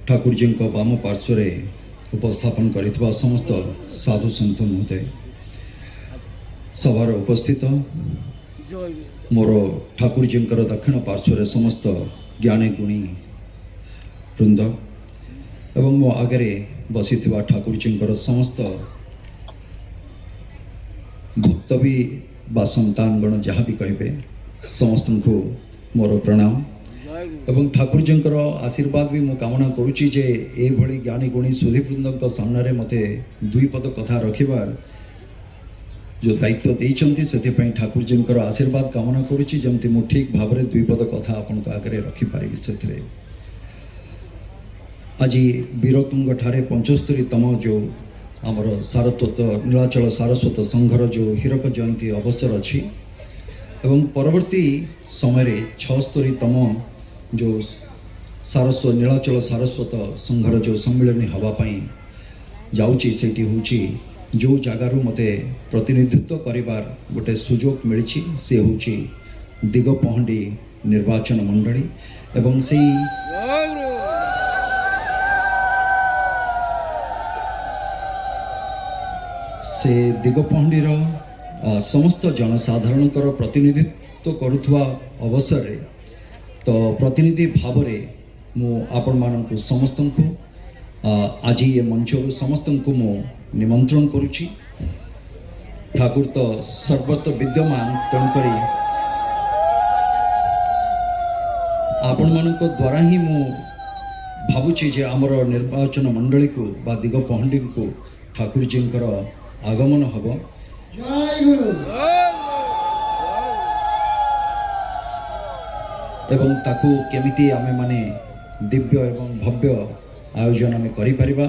ठाकुर जी वाम पार्श्व उपस्थापन कर समस्त साधु सन्त महोदय सभार उपस्थित मोर ठाकुर जी दक्षिण पार्श्व समस्त ज्ञानी गुणी वृंद एवं मो आगे बसी ठाकुर जी समस्त भक्त भी बा संतानगण जहाँ भी कहे समस्त को मोर प्रणाम एवं ठाकुर जी आशीर्वाद भी मुझे कामना करुच्ची जे ये ज्ञानी गुणी सुधीवृंद सामने मते दुई पद कथा रखिबार जो दायित्व देइछंती से ठाकुर जी आशीर्वाद कामना करुच्ची जमती मु ठीक भाव में दुई पद कथा आपन आगे रखिपारि से आज वीरतुंग ठारे 75तम जो आमर सारस्वत नीलाचल सारस्वत संघर जो हीरक जयंती अवसर अच्छी एवं परवर्ती समय 76तम जो सारस्वत नीलाचल सारस्वत संघर जो सम्मिलन हवापाई जाऊँगी सेठी होची जो जगार मते प्रतिनिधित्व करिबार गोटे सुजोग मिली से होची दिगपहंडी निर्वाचन मंडली एवं से दिगपहंडीर समस्त जनसाधारण प्रतिनिधित्व करुवा अवसर तो प्रतिनिधि भाव मु आपण मानू समस्त को आज ये मंच समस्त को मु निमंत्रण करुच्ची ठाकुर तो सर्वत्र विद्यमान तेणुक आपण मान द्वारा ही मु भावुची जे आमर निर्वाचन मंडली को बा दिगपहंडी को ठाकुर जी आगमन हम एवं ताकू केमिति आमे माने दिव्य एवं भव्य आयोजन आमे करि परिबा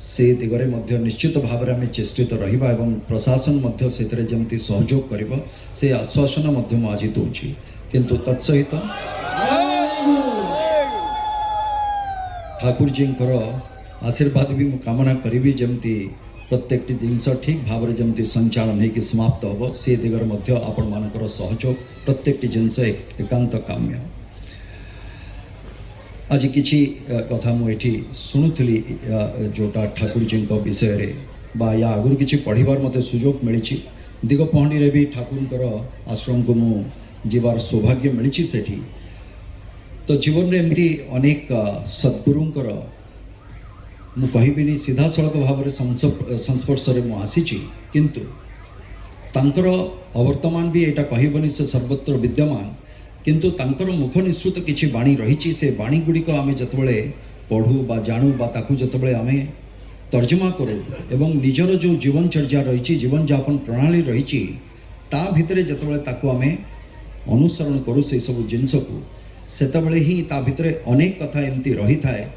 से दिगरे मध्य निश्चित भाव में आमे चेष्टित रहिबा एवं प्रशासन मध्य सेतरे जेमति सहयोग करिबा से आश्वासन मध्य मु आज दउछि किंतु तत्सहित ठाकुर जी आशीर्वाद भी मु कामना करी जमती प्रत्येक जिनस ठीक भाव में जमती संचालन हो समाप्त हम से दिगर मध्य आपण मानकर सहयोग प्रत्येक जिनस एकांत काम्य आज किछि कथा मुझे शुणुली जोटा ठाकुर जी विषय रे बा या आगुरी किछि पढ़िबार मते सुजोग मिली दिगपहंडी रे भी ठाकुर आश्रम को मु जीवार सौभाग्य मिली सेठी तो जीवन में एमती अनेक सद्गुरुंकर मु कहबिनी सीधा सड़क भाव में संस्पर्श में आसी किंतु तांकर अवर्तमान भी एटा कहबनी से सर्वत्र विद्यमान किंतु तांकर मुख निश्रुत किछि बाणी रही से बाणी गुड़िक आमे जतबेले पढ़ू बा जानू बा ताकू जतबेले आमे तर्जमा करूँ एवं निजर जो जीवनचर्या रही जीवन यापन प्रणाली रही ता भितरे जतबेले ताकू आमे अनुसरण करूँ से सब जिनस को सेतबेले ही ता भितरे अनेक कथा एमती रही थाए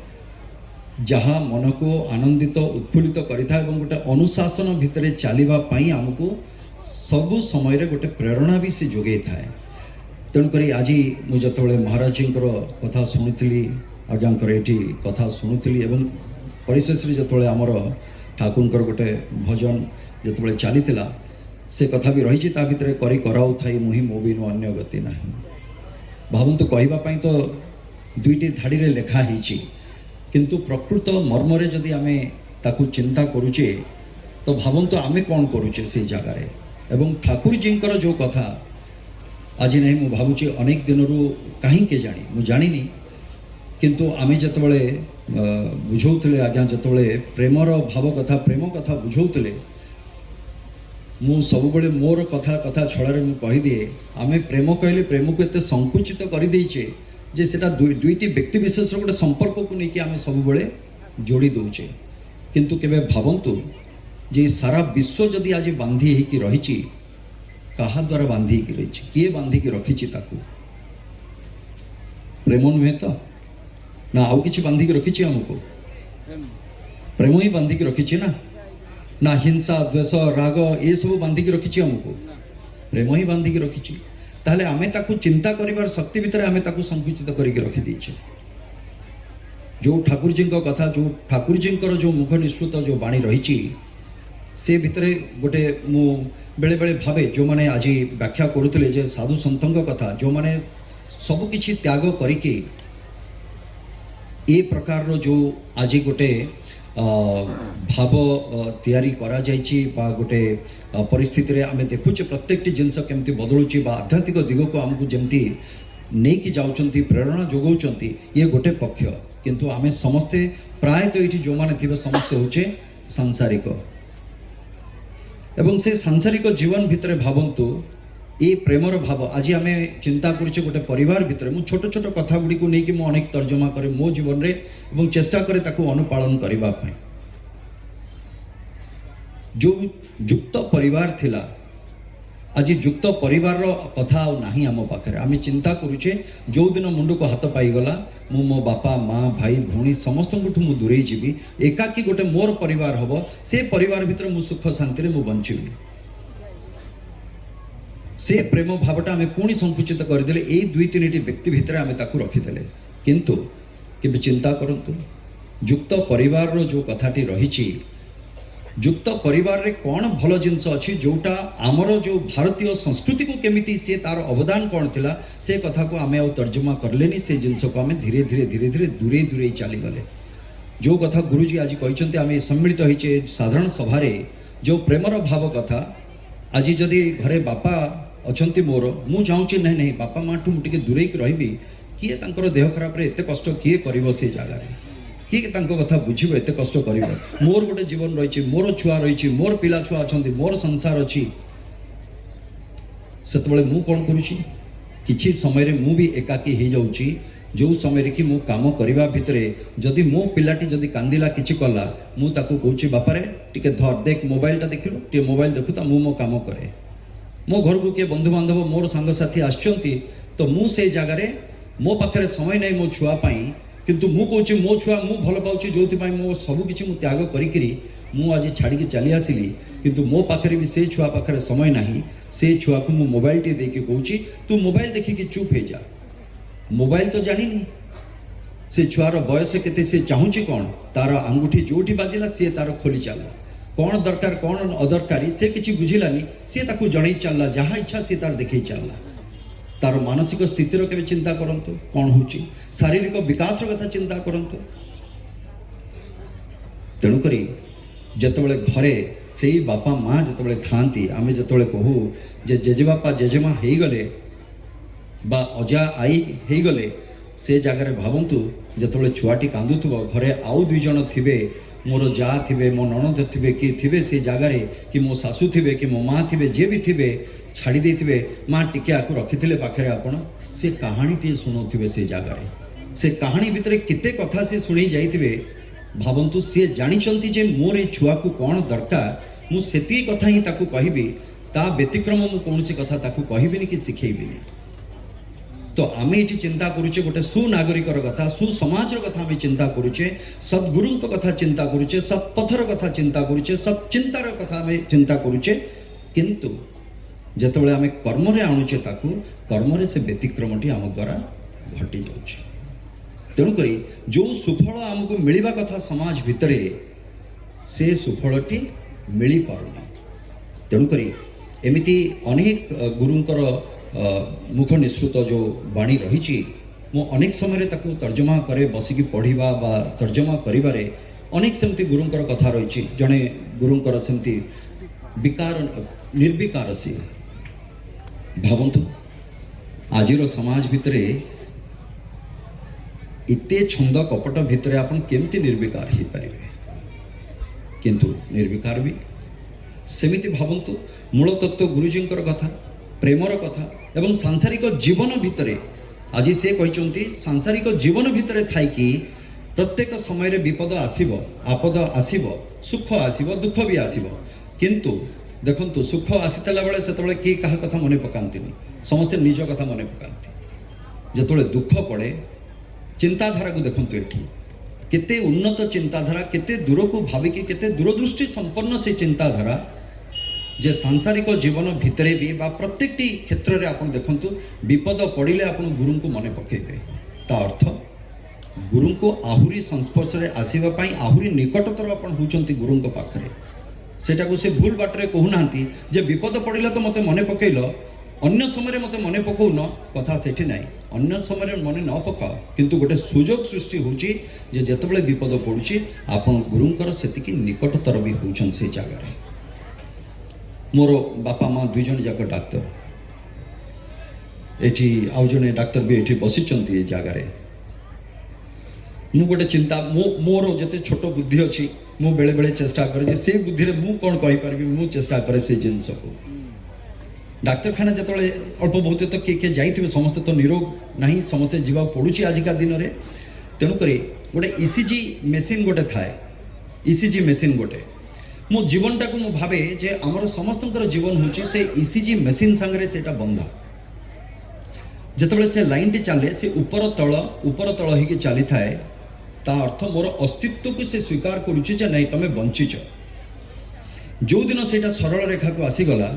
जहाँ मन को आनंदित उत्फुल्लित करिथा एवं गोटे अनुशासन भितर चलवा आमको सबु समय रे गोटे प्रेरणा भी से जोगे थाए तेणुक आज मुझे महाराज जी कथा शुणुली आज्ञाकर ये कथा शुणुली एवं परिशेष जो आमर ठाकुर गोटे भजन जो चली से कथा भी रही भितर करी कराऊ थाई मुही मो भी अन्य गति ना भावतु कहवाई तो दुईटी धाड़ी रे लेखा ही किंतु प्रकृत मर्म रे जदि आमे ताकू चिंता करुचे तो भावंतु आमे कौन करुचे से जगार एवं ठाकुर जी जो कथा आज नहीं मु भावुचे अनेक दिन रू कहीं के जानी मु जानी किंतु आमे जतबेले बुझौतले आज्ञा जतबेले प्रेमर भाव कथा प्रेम कथा बुझौतले मु सबुबले मोर कथा कथा छड़ारे मु कहि दिए आमे प्रेम कहले प्रेम को एते संकुचित कर देइचे जे सेटा दुईटी व्यक्ति विशेष गोटे संपर्क को लेकिन आम सब जोड़ी दौचे किंतु केबे भावंतु जे सारा विश्व जदि आज बांधी होगी रही कहा द्वारा बांधी रही किए बांधिकी रखी ताकू प्रेम नुहे तो ना आउ कि बांधिकी रखी आमको प्रेम ही बांधिकी रखी ना हिंसा द्वेष राग ये सब बांधिकी रखी आमको प्रेम ही बांधिकी रखी ताहले आमे ताकू चिंता करिवार शक्ति भितर आमे ताकू संकुचित करके रखी दीचे जो ठाकुर जी कथा जो ठाकुर जी जो मुख निश्रुत जो बाणी रही से भितर गोटे मु बेले बेले भावे जो माने आज व्याख्या करुले जे साधु सन्तों कथा जो माने सब किछि त्याग करिके ए प्रकार जो आज गोटे भाव तैयारी करा जाइछि बा गोटे परिस्थिति रे आमे देखुचे प्रत्येकटी जिनस केमती बदलुची बा आध्यात्मिक दिग को हमको जेमती नहीं कि जाउचंती प्रेरणा जोगौचंती ये गोटे पक्ष किंतु आमे समस्ते प्रायतः ये जो माने थिबे समस्ते होचे सांसारिक एवं से सांसारिक जीवन भितर भावंतु ये प्रेमर भाव आज आम चिंता करुचे गोटे परिवार भितर मु छोट छोट कथा गुड़ी को लेकिन मु अनेक तर्जमा करे मो जीवन रे एवं चेष्टा करे ताकू अनुपालन करबा पई जो युक्त परिवार थिला आज युक्त परिवार रो कथा आ नाही आम पाखरे आम चिंता करुचे जो दिन मुंड को हाथ पाई गला मु मो बापा माँ भाई भौणी समस्त मु दूरे जीवी एकाकी गोटे मोर परिवार हबो से परिवार भितर मु सुख शांति रे मु बंचिबी से प्रेम भावटा आम पुणी संकुचित करदे ये दुई तीन व्यक्ति भितर आम ताकू रखीदे किंतु केबे चिंता करंतु युक्त परिवार रो जो कथाटी रही युक्त परिवार रे कौन भल जिनस अच्छी जोटा आमर जो भारतीय संस्कृति को केमिति से तार अवदान कौन थिला से कथा को आम तर्जमा करलेनी से जिनस को आम धीरे धीरे धीरे धीरे दूरे दूरे चली गले जो कथा गुरुजी आज कहते आम सम्मिलित होइचे साधारण सभारे जो प्रेमर भाव कथा आज जदि घरे बापा अच्छी मोर मु चाहूँगी नहीं नहीं बापा माँ ठू मुझे दूरे रही किए तांकर देह खराब रे एते कष्ट किए करिवो से जगह किए तांको कथा बुझिबो एते कष्ट करिवो मोर गोटे जीवन रही मोर छुआ रही मोर पिला छुआ अच्छा मोर संसार अच्छी से मु कौन करुँची किछि समय रे मु भी एकाकी हो जाऊँगी जो समय कि मु काम करबा भितरे जदि मो पिलाटी जदि कांदिला किछि कला मु ताकू कहूँ बापा रे टिके धर देख मोबाइल टा देखिलु टिके मोबाइल देखुता मु मो काम करे मो घर को किए बंधु बांधव मोर सांगसाथी आछंती तो मु से जगार मो पाखे समय नहीं मो छुआ पाई किंतु मु कहूँ मो छुआ मु भल पाऊँ जो मो सबकि मु त्याग करी मु आज छाड़ी चली आसिली किंतु मो पाखे भी से छुआ पाखे समय नहीं से छुआ को मु मोबाइल टे देके कहूँ तू मोबाइल देखिकी चुप हो जा मोबाइल तो जानी से छुआर बयस केते से चाहूँगी कौन तार आंगुठी जोटी बाजिला सी तार खोली चलला कौन दरकार कौन अदरकारी से किसी बुझिलानी सी ताकू जणई चलला जहाँ इच्छा सी तार देखई चलला तार मानसिक स्थितिर के चिंता करंतु कौन होची शारीरिक विकास कथा चिंता करंतु तेणुकरी जतबले घरे से बापा माँ जतबले थांती आमे जतबले कहू जे जेजेबापा जेजेमा हेई गले बा अजा आई हेई गले से जगार भावंतु जतबले छुआटी कांदुथबो घरे आउ दुई जण थिबे मोर जा थे मो ननद थे कि थे से जगार कि मो सासू थे कि मो माँ थे जे भी थे छाड़ी देते माँ टिके आकु रखी पाखे आपण से कहानी टे शुणुवे से जगार से कहानी भितर केते कथा से शुणी जाइए भावंतु सी जानी जे मोर ये छुआ को कौन दरकार मुझे कथा ही ताकू कहबी ता व्यतिक्रम मु कौन सी कथा ताकू कहबिनी कि शिखेबिनी तो आमे ये चिंता करुचे गोटे सुनागरिकर कथा सुसमाजर कथा आमे चिंता करुचे सद्गुरु कथा चिंता करुचे सत्पथर कथा चिंता करुचे सच्चिंतार कथा आमे चिंता करुचे किंतु जेतबेले आमे कर्म रे आणुचे ताकू कर्म रे से व्यतिक्रमटी आम द्वारा घटी जाउचे तेणुकरी जो सुफल आमको मिलवा कथा समाज भितरे से सुफलटी मिली पारुना तेणुकरी एमिति अनेक गुरुंकर मुख निश्रुत जो बाणी रही मु अनेक समय ताकू तर्जमा करे बसिकी पढ़िबा बा तर्जमा करिबारे अनेक सेमती गुरुंकर कथा रही जड़े गुरुंकर सेमती विकार निर्विकार सी भावंतु आजिर समाज भितरे इते छंद कपट भितरे आपन केमती निर्विकार ही पारिबे किंतु निर्विकार भी सेमिति भावंतु मूल तत्व गुरुजींकर कथा प्रेमर कथा एवं सांसारिक जीवन भितरे आज से कहते सांसारिक जीवन भितरे थाई कि प्रत्येक समय रे विपद आसीबो आपद आसीबो सुख आसीबो दुख भी आसीबो किंतु देखंतु सुख आसीतला बेले सेतबेले के कहा कथा मने पकांतिनी समस्त निज कथा मने पकांती जेतबेले दुख पड़े चिंताधारा को देखंतु एठी केते उन्नत चिंताधारा केते दूर को भाविकी केते दूरदृष्टि संपन्न से चिंताधारा जे सांसारिक जीवन भितरे भी बा प्रत्येक क्षेत्र में आपन देखंतु विपद पड़िले आपन गुरु को मने पकेबे ता अर्थ गुरु को आहुरी संस्पर्श रे आसीबा पई आहुरी निकटतर आपन होचंती गुरु को पाखरे सेटा को से भूल बाटरे कहू नांती जे विपद पड़िला तो मते मने पकेइलो अन्य समय मते मन पकाउन कथा सेठी नाही अन्य समय मन न पकाओ किंतु गोटे सुजोग सृष्टि होची जे जेतबेले विपद पड़ुची आपण गुरुंकर सेतिकी निकटतर भी होउछन से जगह रे मोर बापा माँ दुई जन जाक डाक्तर एठी आउ जने डाक्तर भी एठी बसिचंती ए जगह रे मु गोटे चिंता मोर जते छोट बुद्धि अछि मु बेले बेले चेष्टा करे जे से बुद्धि रे मु कोन कहि परबी मु चेष्टा करे से जिंस को डाक्तरखाना जतबेले अल्प बहुत तो किए जाइए समस्ते तो निरोग नहीं समस्ते जीवा पड़ुची आजिका दिन में तेणुक गोटे ईसीजी मेसीन गोटे थाए ईसीजी मेसीन गोटे मो जीवनटा को मु भावे जे आमर समस्त जीवन हूँ से ईसीजी मेसीन सांगे से बंधा जितेबाला से लाइन टी चले से ऊपर तल हो चली थाए ता अर्थ मोर अस्तित्व को से स्वीकार करुचे जे नहीं तुम बंचीच जो दिन से सरल रेखा को आसीगला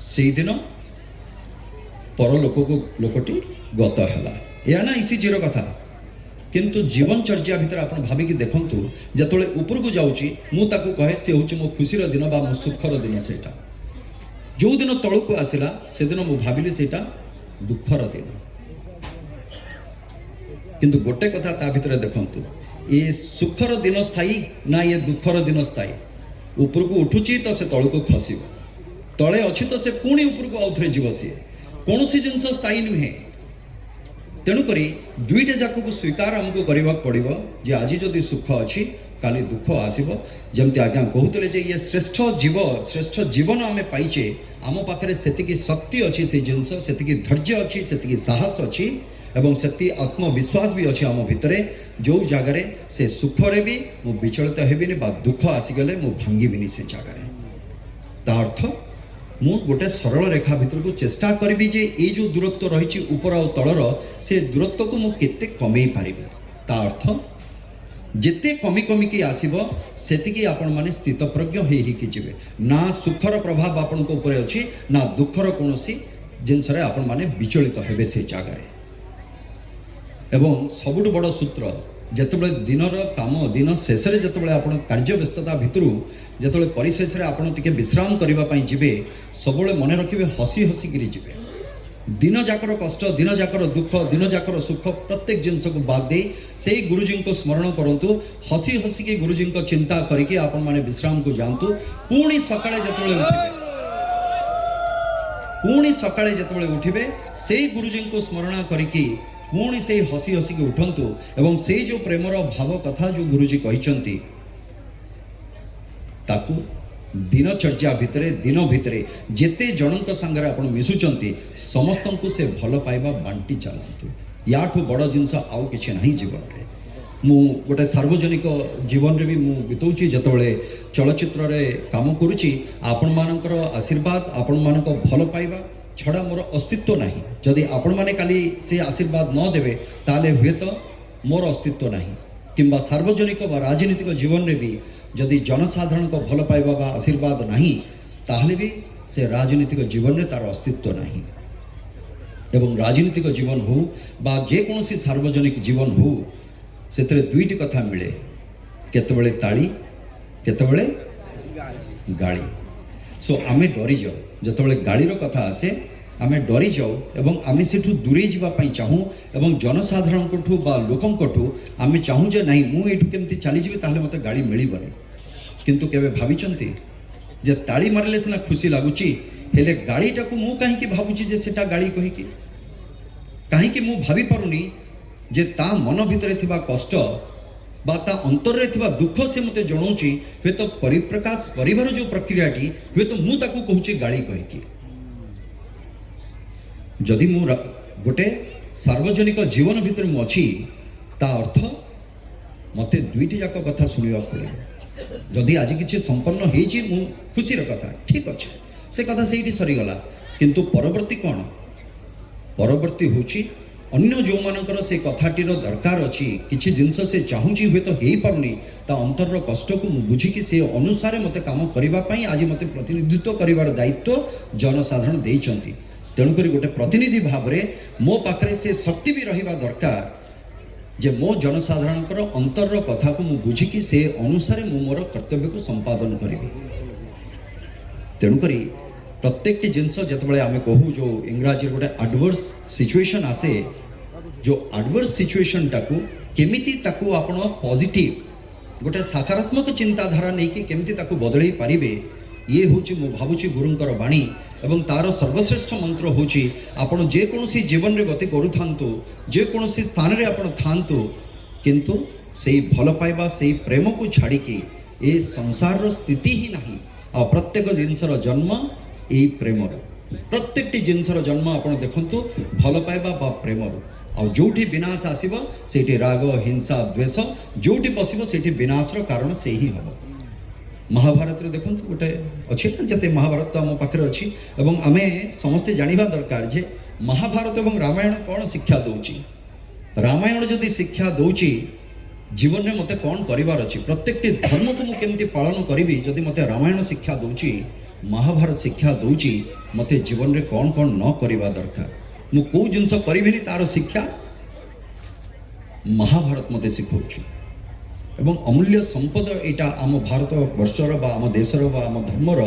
से दिन पर लोकटी गत है या ना ईसीजी कथा किंतु जीवन चर्या भितर आप भाविकी देखंतु जतले ऊपर को जाउची मु ताकू कहे से होची मो खुशीर दिन बा मो सुखर दिन सेटा जो दिन तळ को आसिला से दिन मु भाबिली सेटा दुखर दिन किंतु गोटे कथा ता भितर देखंतु ये सुखर दिन स्थायी ना ये दुखर दिन स्थायी ऊपर को उठुची तो से तळ को खसिबो तले अच्छी तो से पुणी ऊपर को आउथरे जीव सी कौन सी जिनस स्थायी नुहे तेणुक दुईटा जाक को स्वीकार आमको करने पड़ो जे आज जदि सुख अच्छी काली दुख आसब जमती आज्ञा कहते जे ये श्रेष्ठ जीवन आम पाइचे आम पाखे से शक्ति अच्छी से जिनस से धैर्य अच्छी से साहस अच्छी एवं से आत्मविश्वास भी अच्छी आम भितर जो जगार से सुखरे भी मु विचलित हेबिनी बा दुख आसीगले मु भांगिबिनी से जगार ता अर्थ मु गोटे सरल रेखा भितर को चेष्टा करी जे ये जो दूरत्व रही ऊपर आ तलर से दूरत्व को मु केते कमे पारिबी ता अर्थ जेते कमी कमिकी आसीबो सेतिकी आपण माने स्थितप्रज्ञ हेई जिवे ना सुखर प्रभाव आपण को ऊपर अछि ना दुखर कोनोसी जिनस रे आपण माने विचलित हेबे से जगार एवं सबुठ बड़ सूत्र जितेबाला दिनर काम दिन शेष में जितेबाला आप कार्य व्यस्तता भितर जितेबाला परिशेष आप विश्राम करने जी सब मन रखिए हसी हसिकी जी दिन जाकर कष्ट दिन जाकर दुख दिन जाकर सुख प्रत्येक जिनस को बाद दे से गुरुजी को स्मरण करूँ हसी हसिकी गुरुजी को चिंता करके आपण माने विश्राम को जातु पुणी सकाळे जितेबाला उठिबे पुणी सकाळे जितेबाला उठिबे से गुरुजी को स्मरण करके पुणी से हसी हसिकी उठंतु एवं से जो प्रेमर भाव कथा जो गुरुजी कहिसंती ताकू दिनचर्या भितरे दिन भितरे जेते जनक संगे आपण मिसुचंती समस्त को से भल पाइबा बांटी चलतु याठू बड़ जिनस आउ किछि नाही जीवन रे मु गोटे सार्वजनिक जीवन रे भी मु बितौची जतबेले चलचित्र रे काम करूची आपण मानकर आशीर्वाद आपण मानक भल पाइबा छड़ा मोर अस्तित्व नहीं जदि आपण माने काली से आशीर्वाद न देवे ताले हुए तो मोर अस्तित्व नहीं किंबा सार्वजनिक व राजनीतिक जीवन में भी जदि जनसाधारण को भल पाइबा बा आशीर्वाद नहीं ताहले भी से राजनीतिक जीवन में तार अस्तित्व नहीं एवं राजनीतिक जीवन हो बा जे कोनोसी सार्वजनिक जीवन हो सेतरे दुईटी कथा मिले केतबेले ताली केतबेले गाली सो आमे डरी जाओ जितेबाला गाड़ीर कथा आसे आमे डरी जाऊ एवं आमे सेठू दूरे जावाई चाहूँ एवं जनसाधारण ठू बा लोकंठू आमे चाहूँ जे नहीं मु एठू केमती चली जीवी ताहले मते गाड़ी मिलबनी किंतु केबे भाबिचंती जे ताली मारले सिना खुशी लागुची हेले गाड़ीटा को मु काहे की भाबुची जे सेटा गाड़ी कहि की काहे की मु भाबी पारुनी जे ता मन भितरे थिबा कष्ट बा ता अंतर रे थिबा दुख से मते जणौची हे तो परिप्रकाश परिवार जो प्रक्रियाटी हे तो मु ताकू कहूची गाड़ी कहि की जदि मु गोटे सार्वजनिक जीवन भितर मु अछि ता अर्थ मते दुईटी जाक कथा सुनिबा पड़े जदि आज किछि संपन्न हेछि मु खुशी र कथा ठीक अछि से कथा सेठी सरी गला किंतु परवर्ती कोन परवर्ती होछि अन्य जो मानकर से कथाटीर दरकार अच्छी किसी जिनस से चाहूँगी हुए तो हो पारुनी ता अंतर कष्ट को बुझिकी से अनुसार मते काम करने आज मते प्रतिनिधित्व करिवार दायित्व जनसाधारण देइचंती तेणुक गोटे प्रतिनिधि भाव में मो पाखरे से शक्ति भी रहिबा दरकार जे मो जनसाधारण अंतर कथा को मु बुझिकी से अनुसार मु मोर कर्तव्य को संपादन करी तेणुक प्रत्येक जिनस जिते आम कहूँ जो इंग्राजी गोटे आडवर्स सिचुएशन आसे जो आडवर्स सिचुएशन टाकू केमिति ताकू आपण पॉजिटिव गोटे सकारात्मक चिंताधारा नहीं कि केमिति ताकू बदलई पारिबे ये होची मु भाबुची गुरुंकर बाणी एवं तार सर्वश्रेष्ठ मंत्र होची आपण जे कोनोसी जीवन रे गति करू थांतु जे कोनोसी स्थान रे आपण थांतु किंतु सेई भल पाइबा सेई प्रेम को छाड़ी के ए संसार रो स्थिति ही नहीं आ प्रत्येक जिनसर जन्म ए प्रेम प्रत्येक जिनसर जन्म आपण देखंतु भल पाइबा बा प्रेम आ जोठी विनाश आसीबो सेठी राग हिंसा द्वेष जोठी पसिबो सेठी विनाशर कारण से ही हबो महाभारत रे देखंतु गोटे अछि जते महाभारत तो हम पाखरे अछि एवं आमे समस्त जानिबा दरकार जे महाभारत एवं रामायण कोन शिक्षा दउची रामायण जदि शिक्षा दउची जीवन में मते कौन करिवार अछि प्रत्येक धर्म को मु केमती पालन करिवि जदि मते रामायण शिक्षा दउची महाभारत शिक्षा दउची मते जीवन रे कौन कौन न करिवा दरकार मु को जिनस करिबिनी तार शिक्षा महाभारत मते सिखौची एवं अमूल्य संपद एटा आम भारत वर्षर बा आम देशर बा आम धर्मर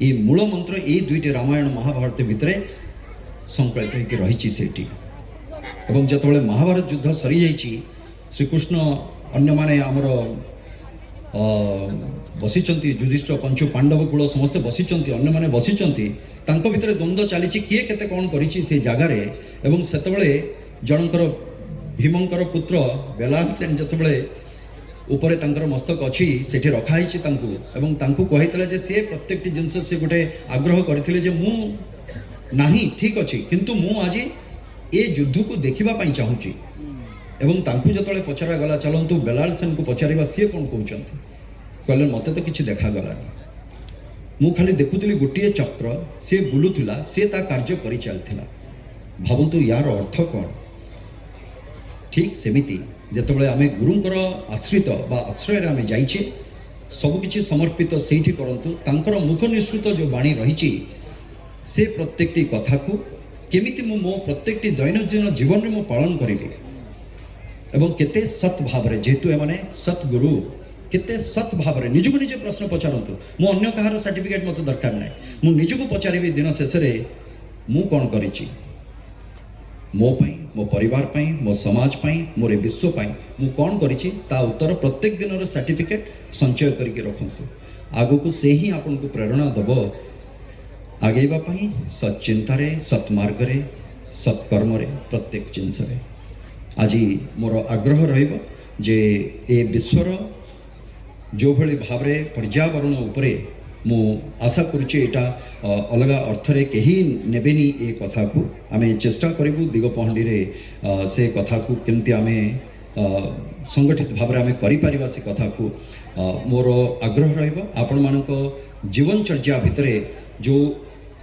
ए मूल मंत्र ए दुईटी रामायण महाभारत भितरे संकलित होइके रहिछि सेठी एवं जतबेले महाभारत युद्ध सरी जाइछि श्रीकृष्ण अन्य माने आमर बसिचंती युधिष्ठिर पंचु पांडव कूल समस्ते बसिचंती अन्य माने बसिचंती तांको भितरे द्वंद्व चलीछि किए केते कोन करिछि से जागारे एवं सेतबेले जनकर भीमंकर पुत्र बेलालसेन जतबेले ऊपर तांकर मस्तक अच्छी सेठी रखा ही एवं तांको कहितले जे से प्रत्येक जिनस से गोटे आग्रह करथिले जे मु नाही ठीक अछि किंतु मु आज ए युद्ध को देखिबा पई चाहूची एवं तांकु जतले पचरा गला चलंतु बेलालसेन को पचारिबा से कोन कहउचंती कहले मते तो किछि देखा गलानी मु खाली देखुतली गोटिए चक्र से बुलुथिला से ता कार्य करि चलथिला भाबंतु यार अर्थ कोन ठीक सेमिति जेतबेले आमे गुरुंकर आश्रित बा आश्रय आमे जाइछे सब किछि समर्पित सेठी करंतु तांकर मुख निश्रुत जो बाणी रहिछि से प्रत्येकटी कथा को केमिति मो प्रत्येकटी दैनंदिन जीवन रे मो पालन करिबे एवं केते सत भाव रे जेतु एमाने सतगुरु केते सत भाव रे निजको निजे प्रश्न पचारंतु मो अन्य कहार सर्टिफिकेट मते दरकार नै मु निजको पचारिबे दिन शेष रे मु कोन करिछि मो पाई मो परिवार पाई मो समाज पाई मोरे विश्व पाई मु कौन करिछि ता उत्तर प्रत्येक दिन रो सर्टिफिकेट संचय करके रखंतु आगो को से ही आपन को प्रेरणा दबो आगेबा पाई सत चिंता रे सत मार्ग रे सत कर्म रे प्रत्येक जिंस रे आज मोर आग्रह रहइबो जे ए विश्वर जो भली भाव रे पर्यावरण उपरे मु आशा करुचे एटा अलग अर्थ रे केही नेबेनी ए कथा को आमे चेष्टा करिबु दिगपहंडी रे से कथा को केमती आमे संगठित भाव रे आमे करि परिबा से कथा को मोर आग्रह रहइबो आपण मानको जीवन चर्या भितरे जो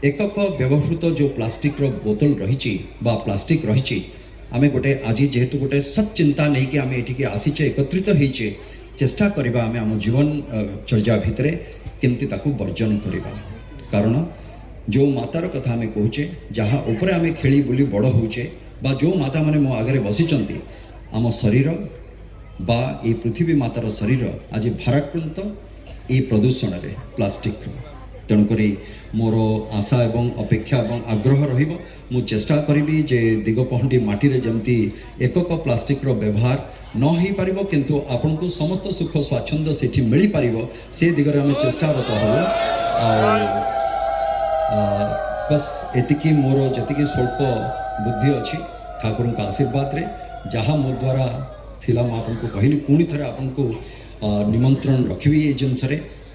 एकक व्यवहृत जो प्लास्टिक रो बोतल रहिछि बा प्लास्टिक रहिछि आमे गोटे आज जेहेतु गोटे सत चिंता नै कि आमे एठिके आसीचे एकत्रित हेइचे चेष्टा करिबा आमे हम जीवन चर्या भितरे केमती ताकू वर्जन करिबा कारण जो मातार कथा आमे कहूचे जहाँ ऊपर आमे खेली बुली बड़ होचे बा जो माता माने मो आगे बसिचंती आम शरीर बा ए पृथ्वी मातार शरीर आज भाराक्रांत ए प्रदूषण रे प्लास्टिक तेणुकरी मोर आशा एवं अपेक्षा एवं आग्रह रहिबो मु चेष्टा करिबी जे दिगपहंडी माटी रे जमती एकक प्लास्टिक रो व्यवहार न ही पारिबो किंतु आपन को समस्त सुख स्वाच्छंद सेठी मिली पारिबो से दिगरे हम चेष्टारत हो बस एतिकी मोर जतिकी स्वल्प बुद्धि अच्छी ठाकुर का आशीर्वाद रे जहाँ मो द्वारा थिला मैं आपन को कहली पुणी थे आपन को निमंत्रण रखी ये जिनस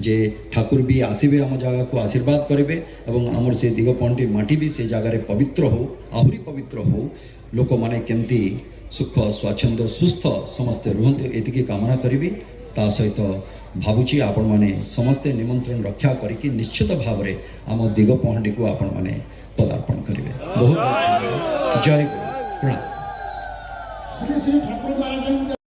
जे ठाकुर भी आसबे आम जगह को आशीर्वाद करेंगे और आमर से दिगपहंडी माटी भी से जगार पवित्र हो आहरी पवित्र हो लोक माने केमती सुख स्वाच्छंद सुस्थ समस्ते रुहतु एतिकी कामना करी ता सहित भावुची आपण माने समस्ते निमंत्रण रक्षा करिकी निश्चित भाव रे आम दिगपहंडी को आपण माने पदार्पण करेंगे। बहुत जय गुरु प्रणाम।